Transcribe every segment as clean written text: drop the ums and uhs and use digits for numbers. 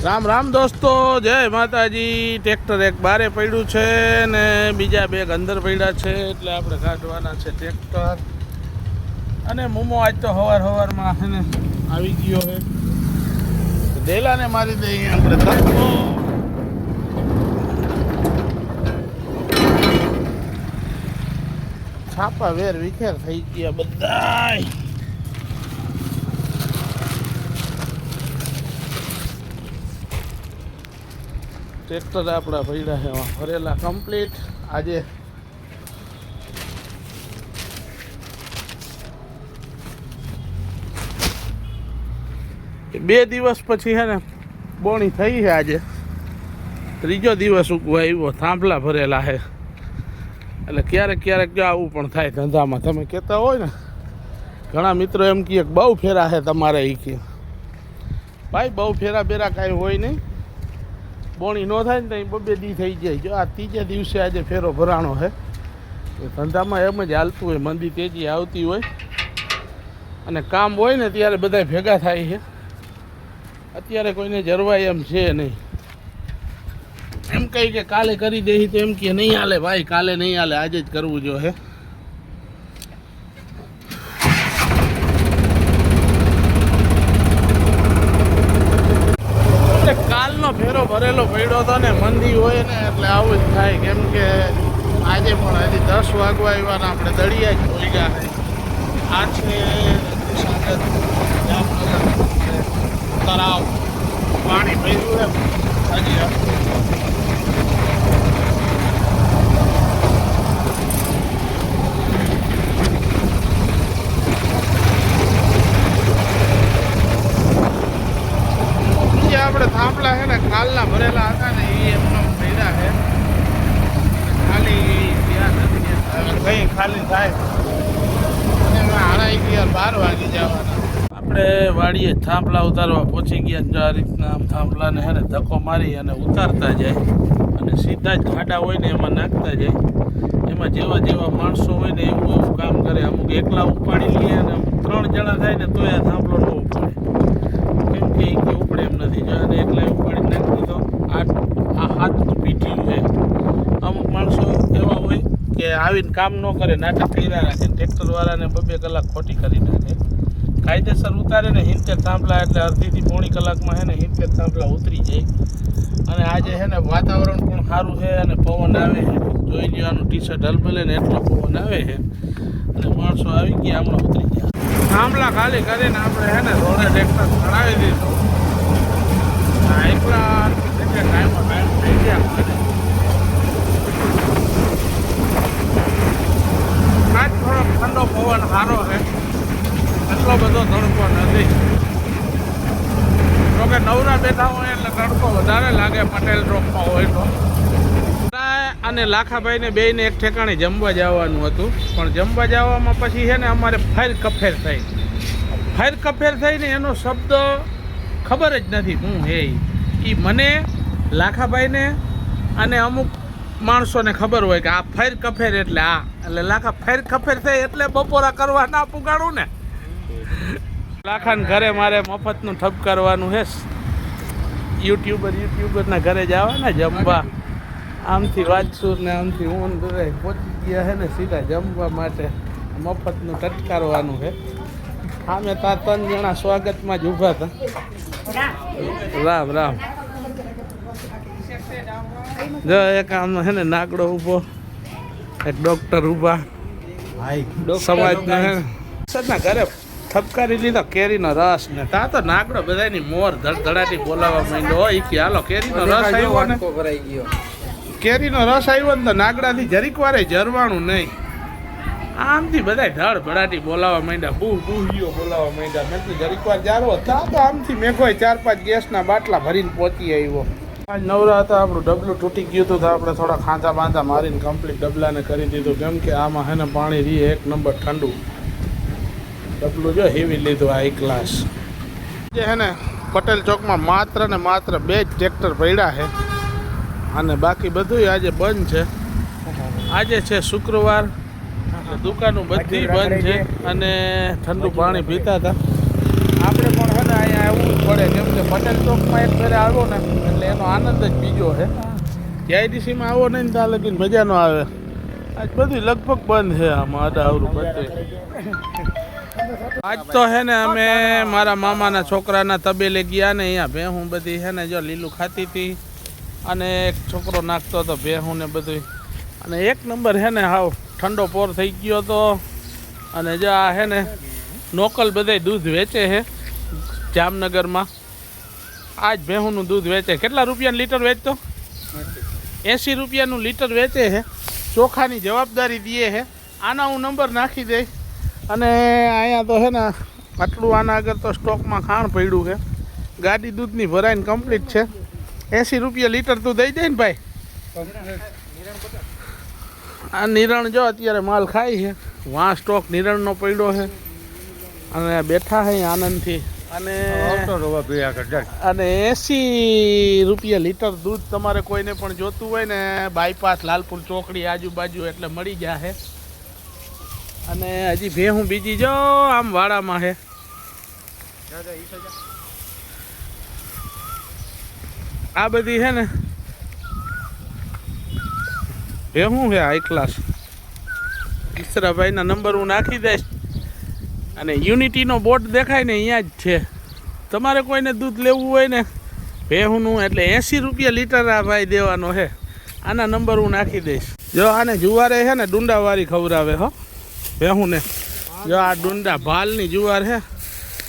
રામ રામ દોસ્તો, જય માતાજી। ટ્રેક્ટર એક બારે પડ્યું છે ને બીજા બે અંદર પડ્યા છે, એટલે આપણે કાઢવાના છે ટ્રેક્ટર। અને મોમો આજ તો સવારમાં છે ને આવી ગયો છે, ડેલાને મારી દઈએ આપણે ધક્કો। છાપા વેર વિખેર થઈ ગયા બધાય। ટ્રેક્ટર આપણા પડ્યા છે ભરેલા કમ્પ્લીટ। આજે બે દિવસ પછી છે ને બોણી થઈ છે, આજે ત્રીજો દિવસ ઉગવા આવ્યો। થાંભલા ભરેલા છે, એટલે ક્યારેક ક્યારેક જો આવું પણ થાય ધંધામાં। તમે કહેતા હોય ને, ઘણા મિત્રો એમ કહે બહુ ફેરા છે તમારે, એ કહે ભાઈ બહુ ફેરા બેરા કાંઈ હોય નહીં, બોણી ન થાય ને તો બબે દી થઈ જાય। જો આ ત્રીજે દિવસે આજે ફેરો ભરાણો છે, ધંધામાં એમ જ હાલતું હોય, મંદી તેજી આવતી હોય અને કામ હોય ને ત્યારે બધા ભેગા થાય છે। અત્યારે કોઈને જરવાય એમ છે નહીં। એમ કહી કે કાલે કરી દે તો એમ કે નહીં હાલે ભાઈ, કાલે નહીં હાલે, આજે જ કરવું જોઈએ। કાલનો ફેરો ભરેલો પડ્યો હતો ને, મંદી હોય ને એટલે આવું જ થાય। કેમ કે આજે પણ હજી 10 વાગવા આવ્યાના આપણે દળિયા જ હોઈ ગયા છે। આ છે તળાવ, પાણી ભર્યું છે હજી। આપણે થાંભલા છે ને કાલના ભરેલા હતા ને, એ એમનો પડ્યા છે, ખાલી ત્યાં નથી કઈ ખાલી થાય અને હારાઈ ગયા 12 વાગી જવાના। આપણે વાડીએ થાંભલા ઉતારવા પહોંચી ગયા। જો આ રીતના આમ થાંભલાને છે ને ધક્કો મારી અને ઉતારતા જાય અને સીધા જ ખાડા હોય ને એમાં નાખતા જાય। એમાં જેવા જેવા માણસો હોય ને એવું એવું કામ કરે। અમુક એકલા ઉપાડી લે અને અમુક 3 જણા થાય ને તોય આ થાંભલો ન ઉપાડે, કેમ કે એ ઉપડે એમ નથી। જો અને એકલા ઉપાડી નાખી દીધો। આ હાથ પીઠ્યું છે। અમુક માણસો એવા હોય કે આવીને કામ ન કરે, નાટક કર્યા રાખે, ટ્રેક્ટરવાળાને 2-2 કલાક ખોટી કરી નાખે। કાયદેસર ઉતારે ને 70 થાંભલા, એટલે અડધીથી પોણી કલાકમાં છે ને 70 થાંભલા ઉતરી જાય। અને આજે છે ને વાતાવરણ પણ સારું છે અને પવન આવે છે। જોઈ લેવાનું, ટી-શર્ટ હલબલે ને એટલો પવન આવે છે અને માણસો આવી ગયા, હમણાં ઉતરી ગયા। થાંભલા ખાલી કરીને આપણે છે ને રોડે ટ્રેક્ટર ચડાવી દીધું। એકલા ટાઈમ થઈ ગયા। આજ થોડો ઠંડો પવન સારો છે, એટલો બધો તડકો નથી। જોકે નવરા બેઠા હોય એટલે તડકો વધારે લાગે, પટેલ રોકમાં હોય તો। અને લાખાભાઈને બેયને એક ઠેકાણે જમવા જવાનું હતું, પણ જમવા જવામાં પછી છે ને અમારે ફેર કફેર થઈ। ફેર કફેર થઈને એનો શબ્દ ખબર જ નથી હું હે એ મને, લાખાભાઈને અને અમુક માણસોને ખબર હોય કે આ ફેર કફેર એટલે આ, એટલે લાખા ફેર કફેર થઈ એટલે બપોરા કરવા ના પુગાડું ને। લાખાને ઘરે મારે મફતનું ઠપકારવાનું છે। યુટ્યુબરના ઘરે જવાના જમવા, આમથી વાંચશું ને આમથી હું બધા પહોંચી ગયા છે ને સીધા જમવા માટે, મફતનું ઠટકારવાનું છે। હા, મેં ત્યાં 3 જણા સ્વાગતમાં જ ઊભા હતા। રામ રામ। જો એક આમ છે ને નાગડો ઊભો, એક ડૉક્ટર ઊભા, સમાજના છે સદના ઘરે ઠપકારી લીધો કેરીનો રસ ને। ત્યાં તો નાગડો બધાની મોર ધડધડાટી બોલાવવા માંડ્યો હોય કે હાલો કેરીનો રસ આવ્યો ને, કેરીનો રસ આવ્યો ને તો નાગડાથી જરીક વારે જરવાનું નહીં, આમથી બધા ધડ ભડાટી બોલાવવા માંડ્યા, બૂહીઓ બોલાવવા માંડ્યા। મેં તો જરીક વાર જારો હતા તો આમથી મેઘોય 4-5 ગેસના બાટલા ભરીને પહોંચી આવ્યો। આજ નવરા હતા, આપણું ડબલું તૂટી ગયું હતું તો આપણે થોડા ખાંચા બાંધા મારીને કમ્પ્લીટ ડબલાને કરી દીધું। કેમ કે આમાં છે ને પાણી રીએ 1 નંબર ઠંડુ। ડબલું જો હેવી લીધું આ 1 ગ્લાસ। જે છે ને પટેલ ચોકમાં માત્ર ને માત્ર 2 જ ટ્રેક્ટર પડ્યા છે અને બાકી બધું આજે બંધ છે। આજે છે શુક્રવાર, દુકાનો બધી બંધ છે અને ઠંડુ પાણી પીતા હતા। આપણે પણ છે ને અહીંયા આવવું જ પડે, કેમ કે પટેલ ચોકમાં એક ફેરે આવ્યો ને એટલે એનો આનંદ જ બીજો છે. જીઆઈડીસીમાં આવો નહીં ત્યાં લગીને મજા ન આવે. આજ બધી લગભગ બંધ છે આમાં આડાવરું બધું. આજ તો હે ને અમે મારા મામાના છોકરાના તબેલે ગયા ને અહીંયા ભેહું બધી છે ને જો લીલું ખાતી હતી અને એક છોકરો નાખતો હતો ભેહું ને બધું. અને એક નંબર છે ને હાવ ઠંડો પોર થઈ ગયો હતો. અને જો આ છે ને લોકલ બધે દૂધ વેચે છે જામનગરમાં. આજ ભેહુંનું દૂધ વેચે. કેટલા રૂપિયાનું લીટર વેચતો? 80 રૂપિયાનું લીટર વેચે છે. ચોખાની જવાબદારી દે છે. આના હું નંબર નાખી દઈશ. અને અહીંયા તો છે ને આટલું આના આગળ તો સ્ટોકમાં ખાણ પડ્યું છે. ગાડી દૂધની ભરાઈને કમ્પ્લીટ છે. 80 રૂપિયા લીટર તું દઈ દે ને ભાઈ. આ નિરણ જો અત્યારે માલ ખાય છે. વાં સ્ટોક નિરણનો પડ્યો છે અને બેઠા છે આનંદથી. અને 80 રૂપિયા લીટર દૂધ તમારે કોઈને પણ જોતું હોય ને બાયપાસ લાલપુર ચોકડી આજુબાજુ એટલે મળી જશે. અને હજી ભેહું બીજી જો આમ વાડામાં છે. આ બધી છે ને ભેહું છે હાઈ ક્લાસ. ઈસરાભાઈના નંબર હું નાખી દઈશ. અને યુનિટીનો બોર્ડ દેખાય ને અહીંયા જ છે. તમારે કોઈને દૂધ લેવું હોય ને ભેહુંનું એટલે 80 રૂપિયા લીટર આ ભાઈ દેવાનો છે. આના નંબર હું નાખી દઈશ. જો આને જુવારે છે ને ડુંડાવાળી ખવડાવે હો ભેહુંને. જો આ ડુંડા ભાલની જુવાર છે.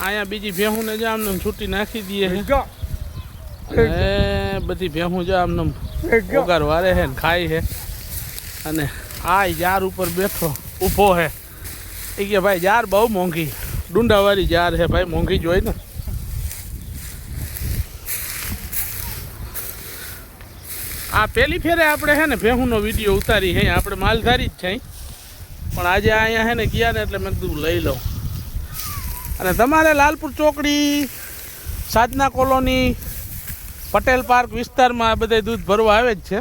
અહીંયા બીજી ભેહુંને જો આમને છૂટી નાખી દઈએ છે. અને બધી ભેહું જો આમને પગાર વારે છે ને ખાય છે. અને આ જાર ઉપર બેઠો ઊભો છે. એ કે ભાઈ જાર બહુ મોંઘી ડુંડાવાળી જાર છે ભાઈ, મોંઘી જોઈ ને. આ પેલી ફેરે આપણે છે ને ભેહુંનો વિડીયો ઉતારી છે. આપણે માલધારી જ છે પણ આજે અહીંયા છે ને ગયા ને એટલે મેં કીધું લઈ લઉં. અને તમારે લાલપુર ચોકડી, સાધના કોલોની, પટેલ પાર્ક વિસ્તારમાં આ બધા દૂધ ભરવા આવે જ છે.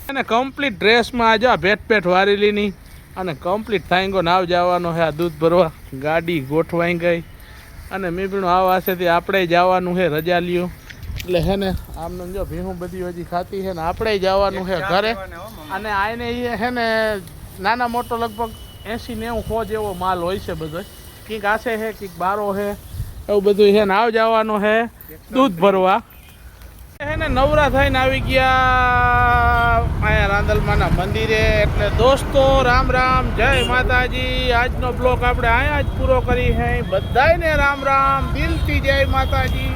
અને કમ્પ્લીટ ડ્રેસમાં જો ભેટ વારેલીની અને કમ્પ્લીટ થાંગો નાવ જવાનો છે આ દૂધ ભરવા. ગાડી ગોઠવાઈ ગઈ અને મીપીણું આવાસેથી આપણે જવાનું છે રજા લ્યો એટલે છે ને આમને જો ભીહું બધી હજી ખાતી છે ને આપણે જવાનું છે ઘરે. અને આને એ છે ને નાના મોટો લગભગ 80-90 જેવો માલ હોય છે બધો. કંઈક આશે છે કંઈક બારો છે એવું બધું છે ને આવ જવાનું છે દૂધ ભરવા. છે ને નવરા થઈને આવી ગયા અહીંયા રાંદલમાના મંદિરે. એટલે દોસ્તો રામ રામ, જય માતાજી. આજનો બ્લોગ આપણે અહીંયા જ પૂરો કરી છે. બધાને રામ રામ, દિલથી જય માતાજી.